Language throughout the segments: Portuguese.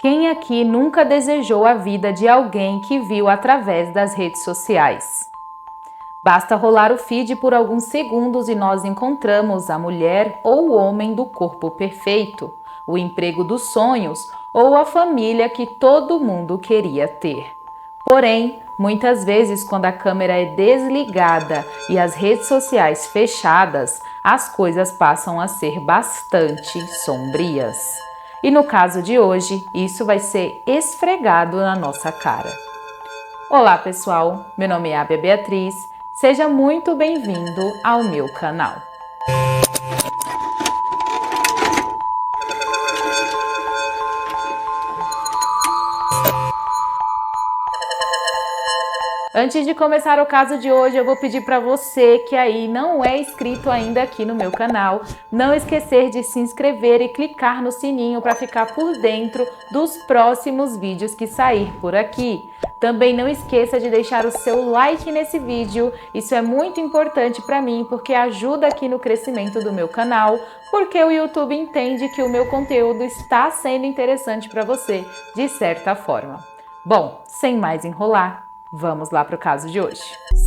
Quem aqui nunca desejou a vida de alguém que viu através das redes sociais? Basta rolar o feed por alguns segundos e nós encontramos a mulher ou o homem do corpo perfeito, o emprego dos sonhos ou a família que todo mundo queria ter. Porém, muitas vezes, quando a câmera é desligada e as redes sociais fechadas, as coisas passam a ser bastante sombrias. E no caso de hoje, isso vai ser esfregado na nossa cara. Olá pessoal, meu nome é Ábia Beatriz, seja muito bem-vindo ao meu canal. Antes de começar o caso de hoje, eu vou pedir para você que aí não é inscrito ainda aqui no meu canal, não esquecer de se inscrever e clicar no sininho para ficar por dentro dos próximos vídeos que sair por aqui. Também não esqueça de deixar o seu like nesse vídeo, isso é muito importante para mim porque ajuda aqui no crescimento do meu canal, porque o YouTube entende que o meu conteúdo está sendo interessante para você, de certa forma. Bom, sem mais enrolar, vamos lá para o caso de hoje.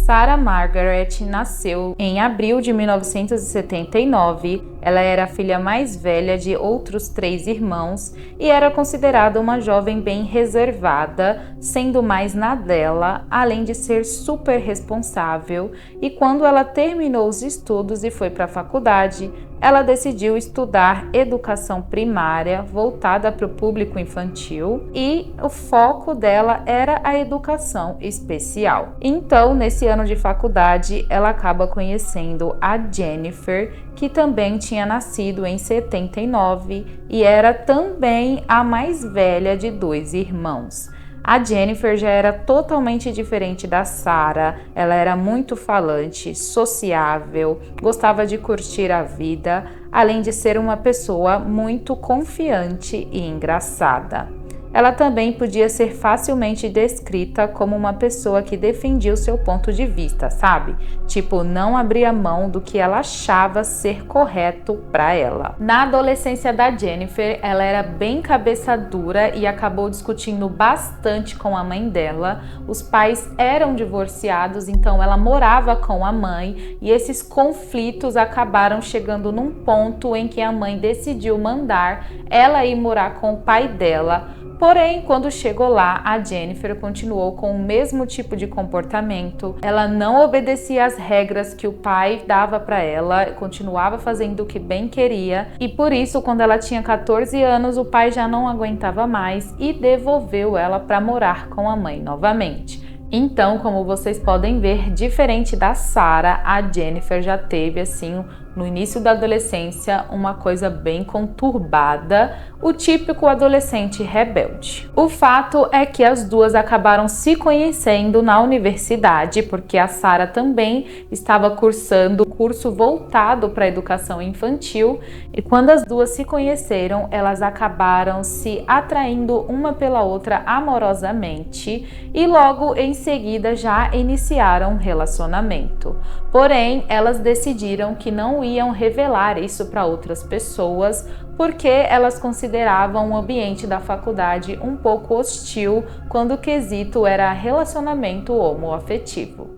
Sarah Margaret nasceu em abril de 1979. Ela era a filha mais velha de outros 3 irmãos e era considerada uma jovem bem reservada, sendo mais na dela, além de ser super responsável. E quando ela terminou os estudos e foi para a faculdade, ela decidiu estudar educação primária voltada para o público infantil e o foco dela era a educação especial. Então, nesse ano de faculdade, ela acaba conhecendo a Jennifer, que também tinha nascido em 79 e era também a mais velha de 2 irmãos. A Jennifer já era totalmente diferente da Sarah, ela era muito falante, sociável, gostava de curtir a vida, além de ser uma pessoa muito confiante e engraçada. Ela também podia ser facilmente descrita como uma pessoa que defendia o seu ponto de vista, sabe? Tipo, não abria mão do que ela achava ser correto para ela. Na adolescência da Jennifer, ela era bem cabeça dura e acabou discutindo bastante com a mãe dela. Os pais eram divorciados, então ela morava com a mãe e esses conflitos acabaram chegando num ponto em que a mãe decidiu mandar ela ir morar com o pai dela. Porém, quando chegou lá, a Jennifer continuou com o mesmo tipo de comportamento. Ela não obedecia às regras que o pai dava para ela, continuava fazendo o que bem queria. E por isso, quando ela tinha 14 anos, o pai já não aguentava mais e devolveu ela para morar com a mãe novamente. Então, como vocês podem ver, diferente da Sarah, a Jennifer já teve, assim, no início da adolescência, uma coisa bem conturbada, o típico adolescente rebelde. O fato é que as duas acabaram se conhecendo na universidade, porque a Sarah também estava cursando curso voltado para a educação infantil, e quando as duas se conheceram, elas acabaram se atraindo uma pela outra amorosamente e logo em seguida já iniciaram um relacionamento. Porém, elas decidiram que não iam revelar isso para outras pessoas porque elas consideravam o ambiente da faculdade um pouco hostil quando o quesito era relacionamento homoafetivo.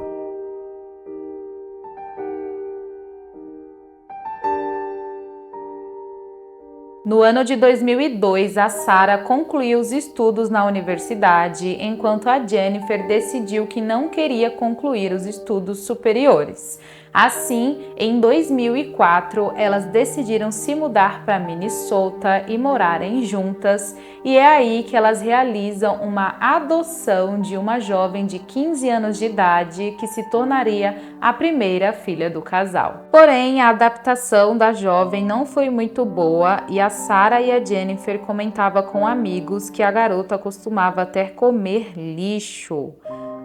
No ano de 2002, a Sarah concluiu os estudos na universidade, enquanto a Jennifer decidiu que não queria concluir os estudos superiores. Assim, em 2004, elas decidiram se mudar para Minnesota e morarem juntas, e é aí que elas realizam uma adoção de uma jovem de 15 anos de idade que se tornaria a primeira filha do casal. Porém, a adaptação da jovem não foi muito boa e a Sarah e a Jennifer comentavam com amigos que a garota costumava até comer lixo.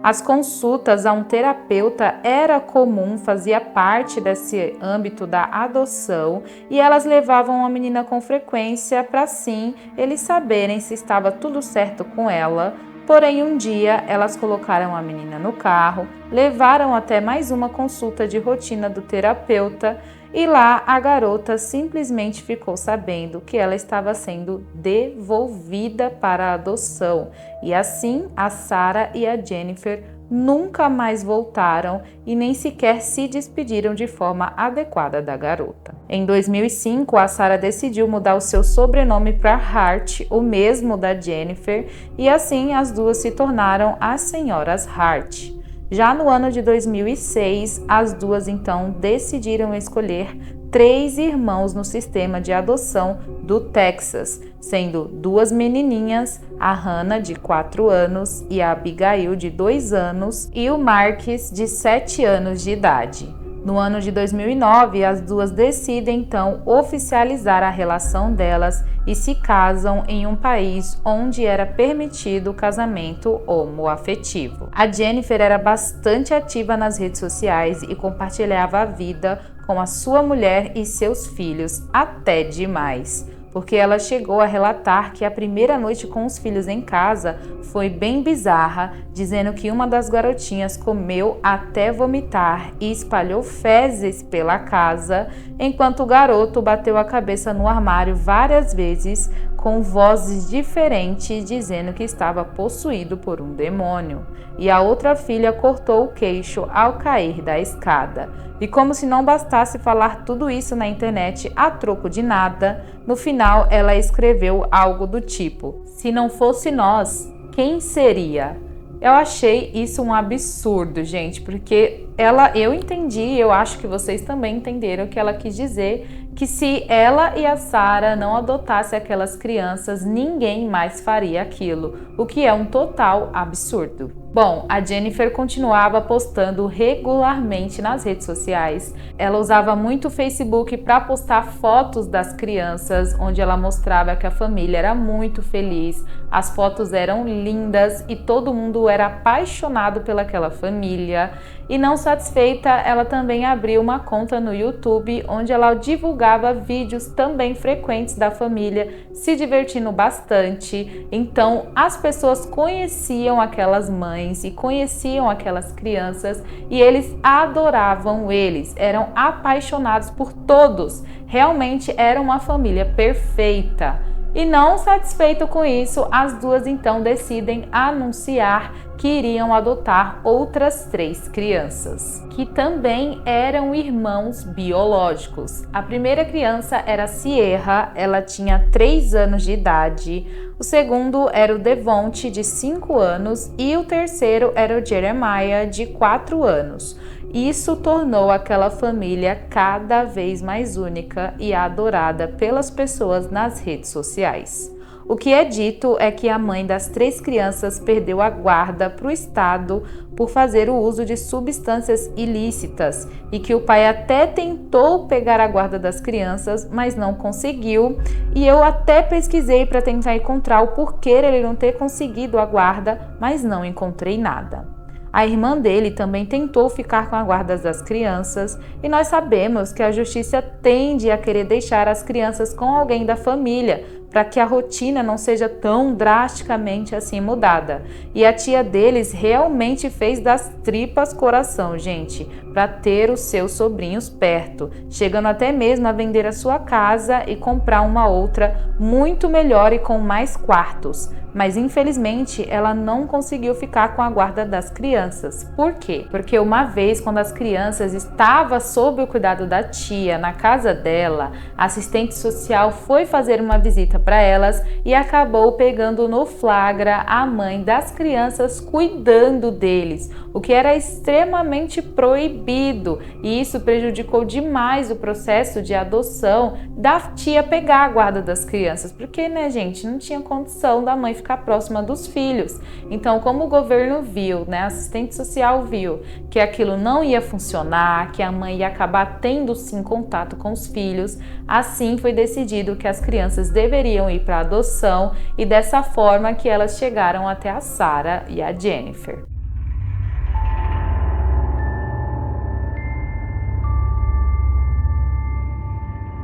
As consultas a um terapeuta era comum, fazia parte desse âmbito da adoção e elas levavam a menina com frequência para assim eles saberem se estava tudo certo com ela. Porém, um dia elas colocaram a menina no carro, levaram até mais uma consulta de rotina do terapeuta e lá a garota simplesmente ficou sabendo que ela estava sendo devolvida para a adoção. E assim a Sarah e a Jennifer nunca mais voltaram e nem sequer se despediram de forma adequada da garota. Em 2005, a Sarah decidiu mudar o seu sobrenome para Hart, o mesmo da Jennifer, e assim as duas se tornaram as senhoras Hart. Já no ano de 2006, as duas então decidiram escolher 3 irmãos no sistema de adoção do Texas, sendo 2 menininhas, a Hannah, de 4 anos, e a Abigail, de 2 anos, e o Marcus, de 7 anos de idade. No ano de 2009, as duas decidem então oficializar a relação delas e se casam em um país onde era permitido o casamento homoafetivo. A Jennifer era bastante ativa nas redes sociais e compartilhava a vida com a sua mulher e seus filhos, até demais, porque ela chegou a relatar que a primeira noite com os filhos em casa foi bem bizarra, dizendo que uma das garotinhas comeu até vomitar e espalhou fezes pela casa, enquanto o garoto bateu a cabeça no armário várias vezes, com vozes diferentes dizendo que estava possuído por um demônio. E a outra filha cortou o queixo ao cair da escada. E como se não bastasse falar tudo isso na internet a troco de nada, no final ela escreveu algo do tipo: "Se não fosse nós, quem seria?" Eu achei isso um absurdo, gente, porque eu entendi, eu acho que vocês também entenderam que ela quis dizer que se ela e a Sarah não adotassem aquelas crianças, ninguém mais faria aquilo, o que é um total absurdo. Bom, a Jennifer continuava postando regularmente nas redes sociais. Ela usava muito o Facebook para postar fotos das crianças, onde ela mostrava que a família era muito feliz, as fotos eram lindas e todo mundo era apaixonado pelaquela família. E não satisfeita, ela também abriu uma conta no YouTube, onde ela divulgava vídeos também frequentes da família, se divertindo bastante. Então, as pessoas conheciam aquelas mães e conheciam aquelas crianças e eles adoravam eles, eram apaixonados por todos. Realmente era uma família perfeita. E não satisfeito com isso, as duas então decidem anunciar que iriam adotar outras 3 crianças, que também eram irmãos biológicos. A primeira criança era Sierra, ela tinha 3 anos de idade, o segundo era o Devonte, de 5 anos, e o terceiro era o Jeremiah, de 4 anos. Isso tornou aquela família cada vez mais única e adorada pelas pessoas nas redes sociais. O que é dito é que a mãe das 3 crianças perdeu a guarda para o Estado por fazer o uso de substâncias ilícitas e que o pai até tentou pegar a guarda das crianças, mas não conseguiu. E eu até pesquisei para tentar encontrar o porquê ele não ter conseguido a guarda, mas não encontrei nada. A irmã dele também tentou ficar com a guarda das crianças e nós sabemos que a justiça tende a querer deixar as crianças com alguém da família para que a rotina não seja tão drasticamente assim mudada. E a tia deles realmente fez das tripas coração, gente, para ter os seus sobrinhos perto, chegando até mesmo a vender a sua casa e comprar uma outra muito melhor e com mais quartos. Mas infelizmente ela não conseguiu ficar com a guarda das crianças. Por quê? Porque uma vez, quando as crianças estavam sob o cuidado da tia na casa dela, a assistente social foi fazer uma visita para elas e acabou pegando no flagra a mãe das crianças cuidando deles, o que era extremamente proibido, e isso prejudicou demais o processo de adoção da tia pegar a guarda das crianças, porque, né, gente, não tinha condição da mãe ficar próxima dos filhos. Então, como o governo viu, né, a assistente social viu que aquilo não ia funcionar, que a mãe ia acabar tendo sim contato com os filhos, assim foi decidido que as crianças deveriam ir para adoção e dessa forma que elas chegaram até a Sarah e a Jennifer.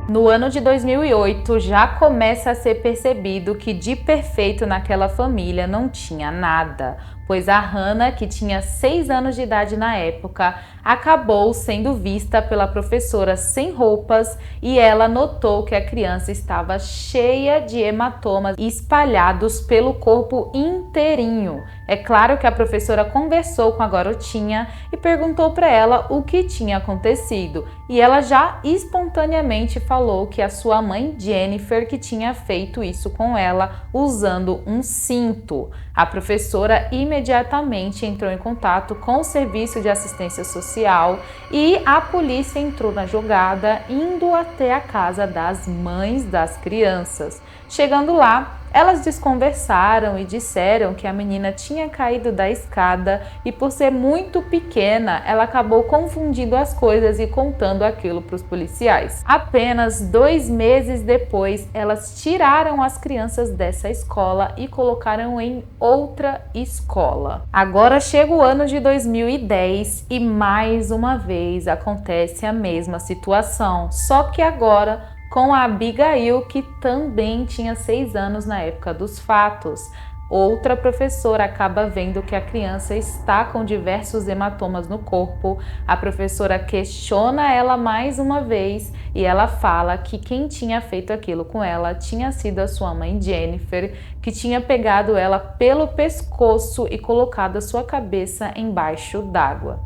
No ano de 2008, já começa a ser percebido que de perfeito naquela família não tinha nada, pois a Hannah, que tinha 6 anos de idade na época, acabou sendo vista pela professora sem roupas e ela notou que a criança estava cheia de hematomas espalhados pelo corpo inteirinho. É claro que a professora conversou com a garotinha e perguntou para ela o que tinha acontecido, e ela já espontaneamente falou que a sua mãe Jennifer que tinha feito isso com ela usando um cinto. A professora imediatamente entrou em contato com o serviço de assistência social e a polícia entrou na jogada, indo até a casa das mães das crianças. Chegando lá, elas desconversaram e disseram que a menina tinha caído da escada e, por ser muito pequena, ela acabou confundindo as coisas e contando aquilo para os policiais. Apenas 2 meses depois, elas tiraram as crianças dessa escola e colocaram em outra escola. Agora chega o ano de 2010 e mais uma vez acontece a mesma situação, só que agora com a Abigail, que também tinha 6 anos na época dos fatos. Outra professora acaba vendo que a criança está com diversos hematomas no corpo. A professora questiona ela mais uma vez e ela fala que quem tinha feito aquilo com ela tinha sido a sua mãe Jennifer, que tinha pegado ela pelo pescoço e colocado a sua cabeça embaixo d'água.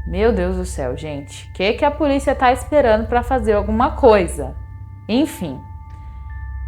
Meu Deus do céu, gente, o que a polícia está esperando para fazer alguma coisa? Enfim,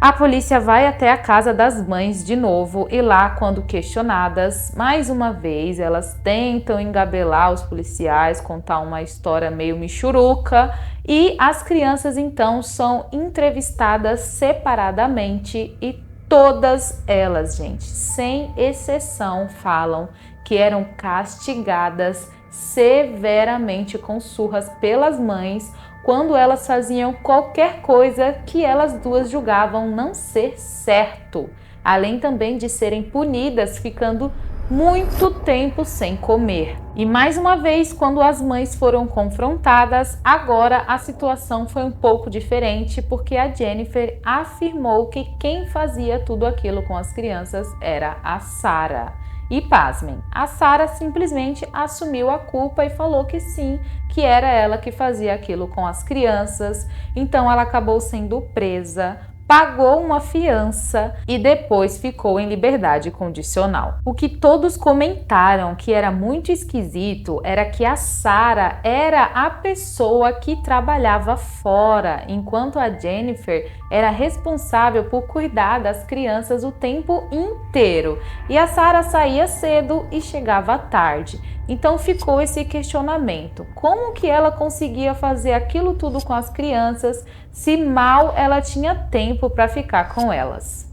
a polícia vai até a casa das mães de novo e lá, quando questionadas, mais uma vez, elas tentam engabelar os policiais, contar uma história meio michuruca e as crianças então são entrevistadas separadamente e todas elas, gente, sem exceção, falam que eram castigadas severamente com surras pelas mães quando elas faziam qualquer coisa que elas duas julgavam não ser certo, além também de serem punidas ficando muito tempo sem comer. E mais uma vez, quando as mães foram confrontadas, agora a situação foi um pouco diferente, porque a Jennifer afirmou que quem fazia tudo aquilo com as crianças era a Sarah. E pasmem, a Sarah simplesmente assumiu a culpa e falou que sim, que era ela que fazia aquilo com as crianças. Então ela acabou sendo presa, pagou uma fiança e depois ficou em liberdade condicional. O que todos comentaram que era muito esquisito era que a Sarah era a pessoa que trabalhava fora, enquanto a Jennifer era responsável por cuidar das crianças o tempo inteiro. E a Sarah saía cedo e chegava tarde. Então ficou esse questionamento: como que ela conseguia fazer aquilo tudo com as crianças se mal ela tinha tempo para ficar com elas?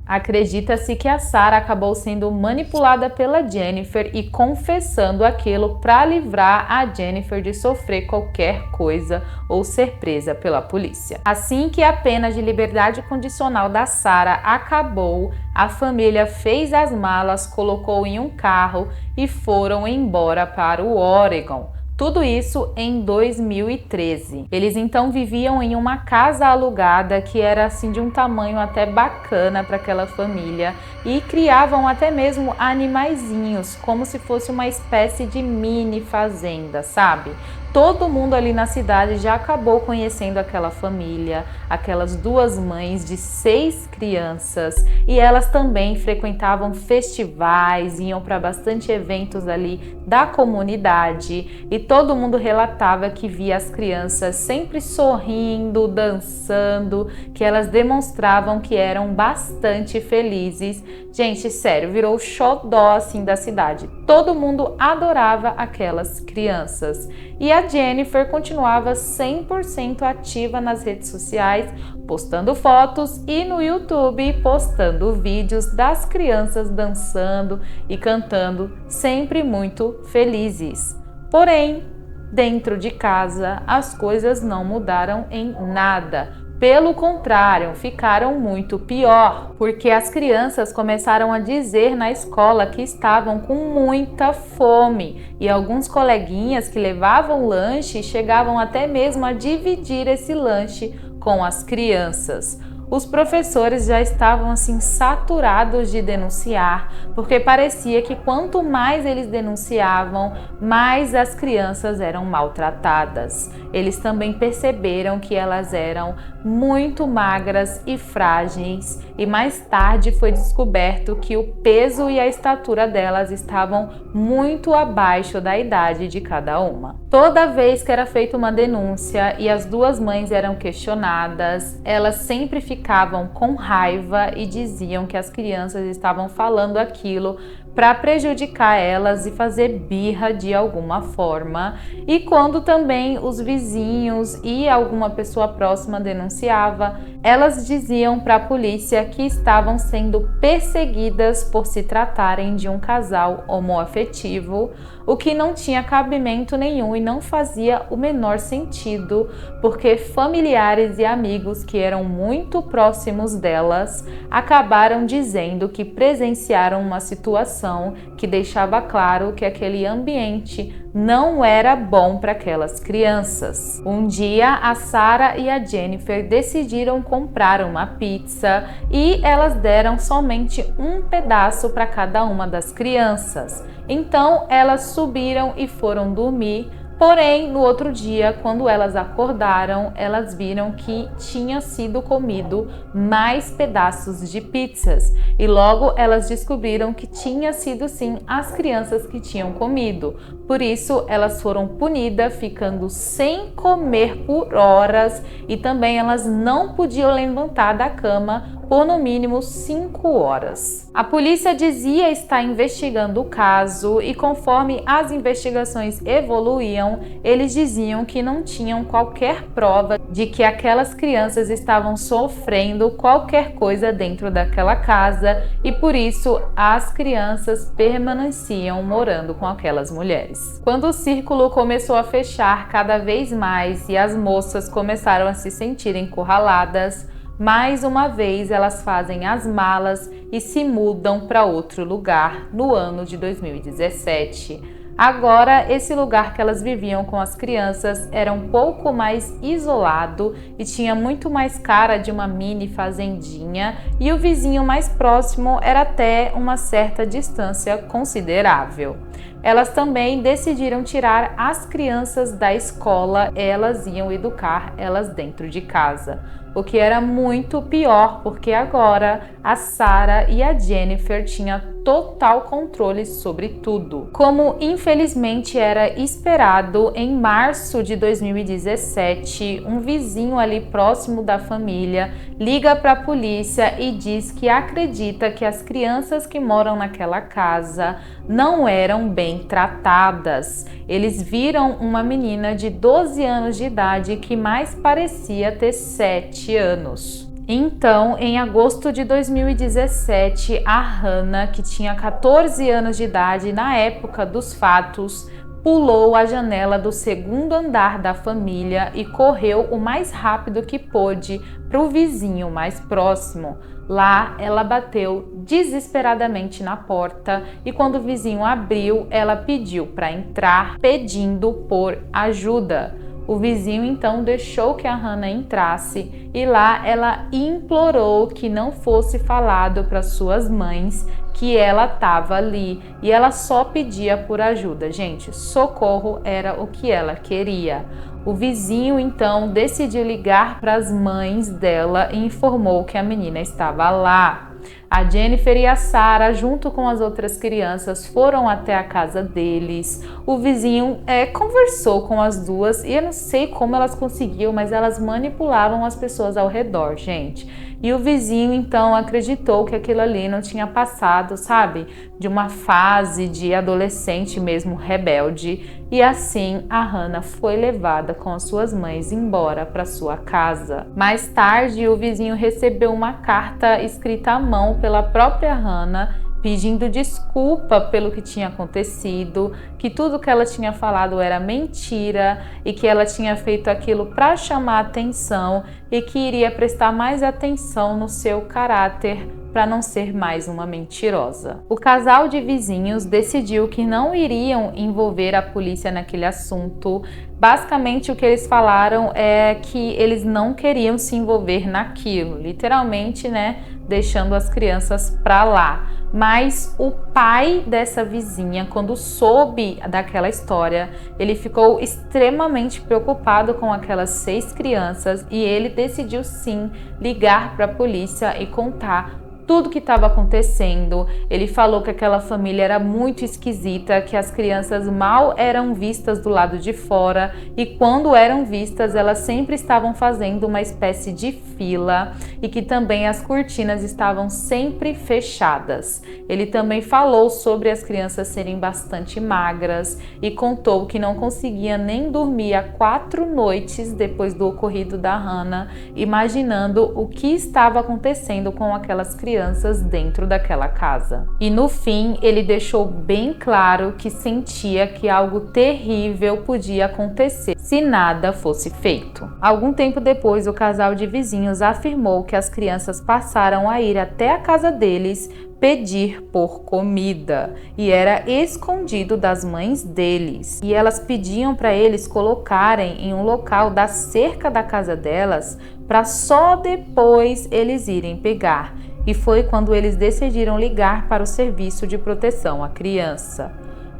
Acredita-se que a Sarah acabou sendo manipulada pela Jennifer e confessando aquilo para livrar a Jennifer de sofrer qualquer coisa ou ser presa pela polícia. Assim que a pena de liberdade condicional da Sarah acabou, a família fez as malas, colocou em um carro e foram embora para o Oregon. Tudo isso em 2013. Eles então viviam em uma casa alugada que era assim de um tamanho até bacana para aquela família e criavam até mesmo animaizinhos, como se fosse uma espécie de mini fazenda, sabe? Todo mundo ali na cidade já acabou conhecendo aquela família, aquelas 2 mães de 6 crianças, e elas também frequentavam festivais, iam para bastante eventos ali da comunidade, e todo mundo relatava que via as crianças sempre sorrindo, dançando, que elas demonstravam que eram bastante felizes. Gente, sério, virou o xodó assim da cidade. Todo mundo adorava aquelas crianças. E a Jennifer continuava 100% ativa nas redes sociais, postando fotos e no YouTube postando vídeos das crianças dançando e cantando, sempre muito felizes. Porém, dentro de casa, as coisas não mudaram em nada. Pelo contrário, ficaram muito pior, porque as crianças começaram a dizer na escola que estavam com muita fome e alguns coleguinhas que levavam lanche chegavam até mesmo a dividir esse lanche com as crianças. Os professores já estavam assim saturados de denunciar, porque parecia que quanto mais eles denunciavam, mais as crianças eram maltratadas. Eles também perceberam que elas eram muito magras e frágeis, e mais tarde foi descoberto que o peso e a estatura delas estavam muito abaixo da idade de cada uma. Toda vez que era feita uma denúncia e as duas mães eram questionadas, elas sempre ficavam com raiva e diziam que as crianças estavam falando aquilo para prejudicar elas e fazer birra de alguma forma. E quando também os vizinhos e alguma pessoa próxima denunciava, elas diziam para a polícia que estavam sendo perseguidas por se tratarem de um casal homoafetivo, o que não tinha cabimento nenhum e não fazia o menor sentido, porque familiares e amigos que eram muito próximos delas acabaram dizendo que presenciaram uma situação que deixava claro que aquele ambiente não era bom para aquelas crianças. Um dia, a Sarah e a Jennifer decidiram comprar uma pizza e elas deram somente um pedaço para cada uma das crianças. Então, elas subiram e foram dormir. Porém, no outro dia, quando elas acordaram, elas viram que tinha sido comido mais pedaços de pizzas. E logo elas descobriram que tinha sido sim as crianças que tinham comido. Por isso, elas foram punidas, ficando sem comer por horas, e também elas não podiam levantar da cama por no mínimo 5 horas. A polícia dizia estar investigando o caso e conforme as investigações evoluíam, eles diziam que não tinham qualquer prova de que aquelas crianças estavam sofrendo qualquer coisa dentro daquela casa e por isso as crianças permaneciam morando com aquelas mulheres. Quando o círculo começou a fechar cada vez mais e as moças começaram a se sentir encurraladas, mais uma vez elas fazem as malas e se mudam para outro lugar no ano de 2017. Agora, esse lugar que elas viviam com as crianças era um pouco mais isolado e tinha muito mais cara de uma mini fazendinha, e o vizinho mais próximo era até uma certa distância considerável. Elas também decidiram tirar as crianças da escola, elas iam educar elas dentro de casa. O que era muito pior, porque agora a Sarah e a Jennifer tinham total controle sobre tudo. Como infelizmente era esperado, em março de 2017, um vizinho ali próximo da família liga para a polícia e diz que acredita que as crianças que moram naquela casa não eram bem tratadas. Eles viram uma menina de 12 anos de idade que mais parecia ter 7 anos. Então, em agosto de 2017, a Hannah, que tinha 14 anos de idade na época dos fatos, pulou a janela do segundo andar da família e correu o mais rápido que pôde para o vizinho mais próximo. Lá, ela bateu desesperadamente na porta e quando o vizinho abriu, ela pediu para entrar, pedindo por ajuda. O vizinho então deixou que a Hannah entrasse e lá ela implorou que não fosse falado para suas mães que ela estava ali e ela só pedia por ajuda. Gente, socorro era o que ela queria. O vizinho então decidiu ligar para as mães dela e informou que a menina estava lá. A Jennifer e a Sarah, junto com as outras crianças, foram até a casa deles. O vizinho conversou com as duas e eu não sei como elas conseguiam, mas elas manipulavam as pessoas ao redor, gente. E o vizinho então acreditou que aquilo ali não tinha passado, sabe, de uma fase de adolescente mesmo rebelde. E assim a Hannah foi levada com as suas mães embora para sua casa. Mais tarde, o vizinho recebeu uma carta escrita à mão pela própria Hannah pedindo desculpa pelo que tinha acontecido, que tudo que ela tinha falado era mentira e que ela tinha feito aquilo para chamar atenção e que iria prestar mais atenção no seu caráter para não ser mais uma mentirosa. O casal de vizinhos decidiu que não iriam envolver a polícia naquele assunto. Basicamente, o que eles falaram é que eles não queriam se envolver naquilo, literalmente, né, deixando as crianças para lá. Mas o pai dessa vizinha, quando soube daquela história, ele ficou extremamente preocupado com aquelas 6 crianças e ele decidiu sim ligar para a polícia e contar tudo que estava acontecendo. Ele falou que aquela família era muito esquisita, que as crianças mal eram vistas do lado de fora e quando eram vistas elas sempre estavam fazendo uma espécie de fila e que também as cortinas estavam sempre fechadas. Ele também falou sobre as crianças serem bastante magras e contou que não conseguia nem dormir há 4 noites depois do ocorrido da Hannah, imaginando o que estava acontecendo com aquelas crianças dentro daquela casa. E no fim, ele deixou bem claro que sentia que algo terrível podia acontecer se nada fosse feito. Algum tempo depois, o casal de vizinhos afirmou que as crianças passaram a ir até a casa deles pedir por comida e era escondido das mães deles. E elas pediam para eles colocarem em um local da cerca da casa delas para só depois eles irem pegar. E foi quando eles decidiram ligar para o Serviço de Proteção à Criança.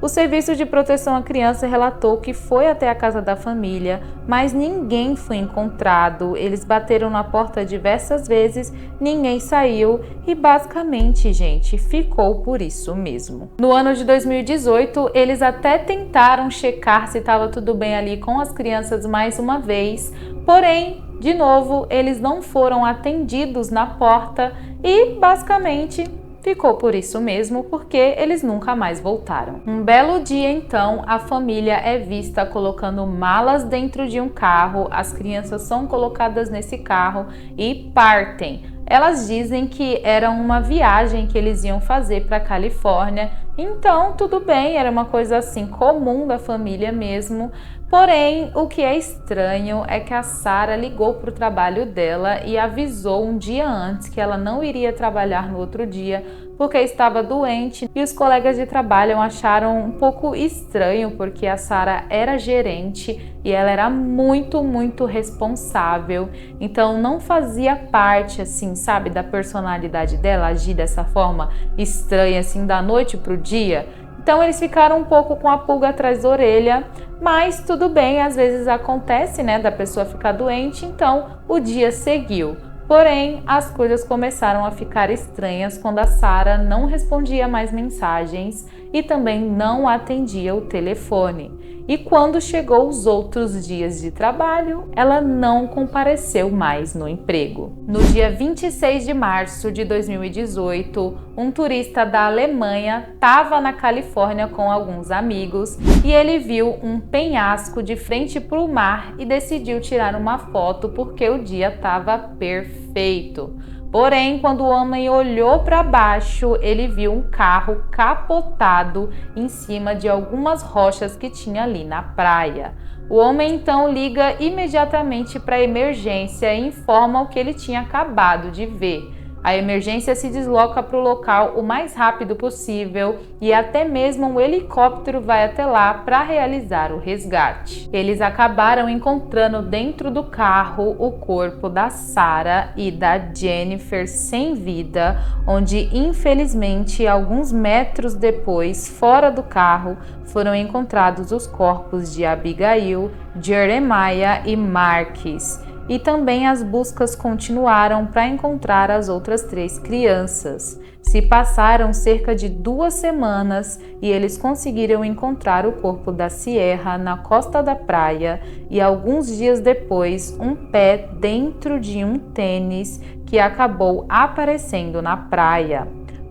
O Serviço de Proteção à Criança relatou que foi até a casa da família, mas ninguém foi encontrado. Eles bateram na porta diversas vezes, ninguém saiu e basicamente, gente, ficou por isso mesmo. No ano de 2018, eles até tentaram checar se estava tudo bem ali com as crianças mais uma vez, porém, de novo, eles não foram atendidos na porta e basicamente ficou por isso mesmo, porque eles nunca mais voltaram. Um belo dia, então, a família é vista colocando malas dentro de um carro, as crianças são colocadas nesse carro e partem. Elas dizem que era uma viagem que eles iam fazer para a Califórnia, então tudo bem, era uma coisa assim comum da família mesmo. Porém, o que é estranho é que a Sarah ligou para o trabalho dela e avisou um dia antes que ela não iria trabalhar no outro dia porque estava doente, e os colegas de trabalho acharam um pouco estranho porque a Sarah era gerente e ela era muito responsável, então não fazia parte, assim, sabe, da personalidade dela agir dessa forma estranha, assim, da noite para o dia. Então eles ficaram um pouco com a pulga atrás da orelha, mas tudo bem, às vezes acontece, né, da pessoa ficar doente, então o dia seguiu. Porém, as coisas começaram a ficar estranhas quando a Sarah não respondia mais mensagens e também não atendia o telefone. E quando chegou os outros dias de trabalho, ela não compareceu mais no emprego. No dia 26 de março de 2018, um turista da Alemanha estava na Califórnia com alguns amigos e ele viu um penhasco de frente para o mar e decidiu tirar uma foto porque o dia estava perfeito. Porém, quando o homem olhou para baixo, ele viu um carro capotado em cima de algumas rochas que tinha ali na praia. O homem então liga imediatamente para a emergência e informa o que ele tinha acabado de ver. A emergência se desloca para o local o mais rápido possível e até mesmo um helicóptero vai até lá para realizar o resgate. Eles acabaram encontrando dentro do carro o corpo da Sarah e da Jennifer sem vida, onde infelizmente alguns metros depois, fora do carro, foram encontrados os corpos de Abigail, Jeremiah e Marques. E também as buscas continuaram para encontrar as outras 3 crianças. Se passaram cerca de 2 semanas e eles conseguiram encontrar o corpo da Sierra na costa da praia e alguns dias depois um pé dentro de um tênis que acabou aparecendo na praia.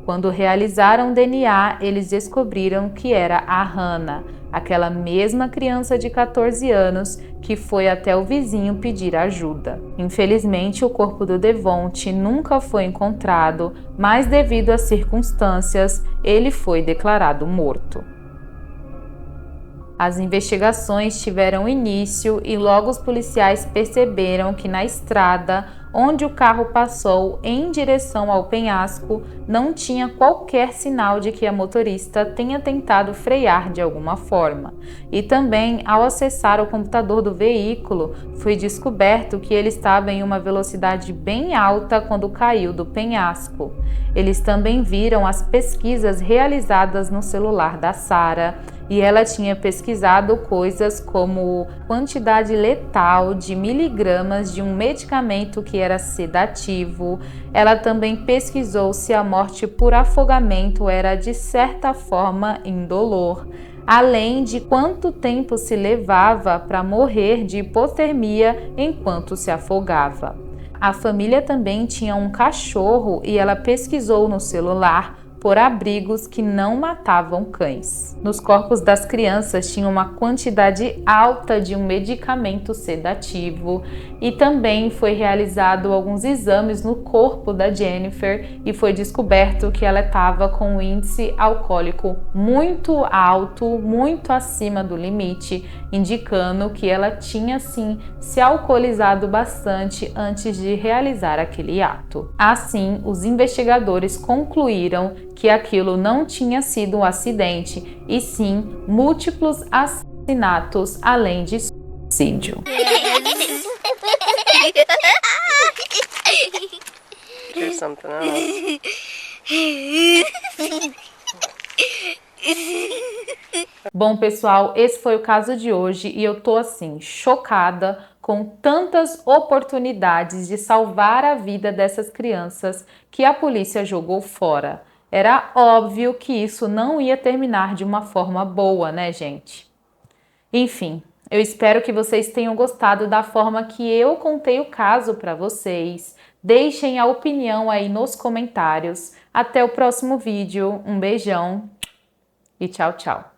Quando realizaram DNA, eles descobriram que era a Hannah, aquela mesma criança de 14 anos que foi até o vizinho pedir ajuda. Infelizmente, o corpo do Devonte nunca foi encontrado, mas devido às circunstâncias, ele foi declarado morto. As investigações tiveram início e logo os policiais perceberam que na estrada onde o carro passou em direção ao penhasco não tinha qualquer sinal de que a motorista tenha tentado frear de alguma forma. E também, ao acessar o computador do veículo, foi descoberto que ele estava em uma velocidade bem alta quando caiu do penhasco. Eles também viram as pesquisas realizadas no celular da Sarah, e ela tinha pesquisado coisas como quantidade letal de miligramas de um medicamento que era sedativo. Ela também pesquisou se a morte por afogamento era de certa forma indolor, além de quanto tempo se levava para morrer de hipotermia enquanto se afogava. A família também tinha um cachorro e ela pesquisou no celular por abrigos que não matavam cães. Nos corpos das crianças tinha uma quantidade alta de um medicamento sedativo e também foi realizado alguns exames no corpo da Jennifer e foi descoberto que ela estava com um índice alcoólico muito alto, muito acima do limite, indicando que ela tinha sim se alcoolizado bastante antes de realizar aquele ato. Assim, os investigadores concluíram que aquilo não tinha sido um acidente, e sim múltiplos assassinatos além de suicídio. There's something else. Bom, pessoal, esse foi o caso de hoje e eu tô assim chocada com tantas oportunidades de salvar a vida dessas crianças que a polícia jogou fora. Era óbvio que isso não ia terminar de uma forma boa, né, gente? Enfim, eu espero que vocês tenham gostado da forma que eu contei o caso para vocês. Deixem a opinião aí nos comentários. Até o próximo vídeo. Um beijão e tchau, tchau.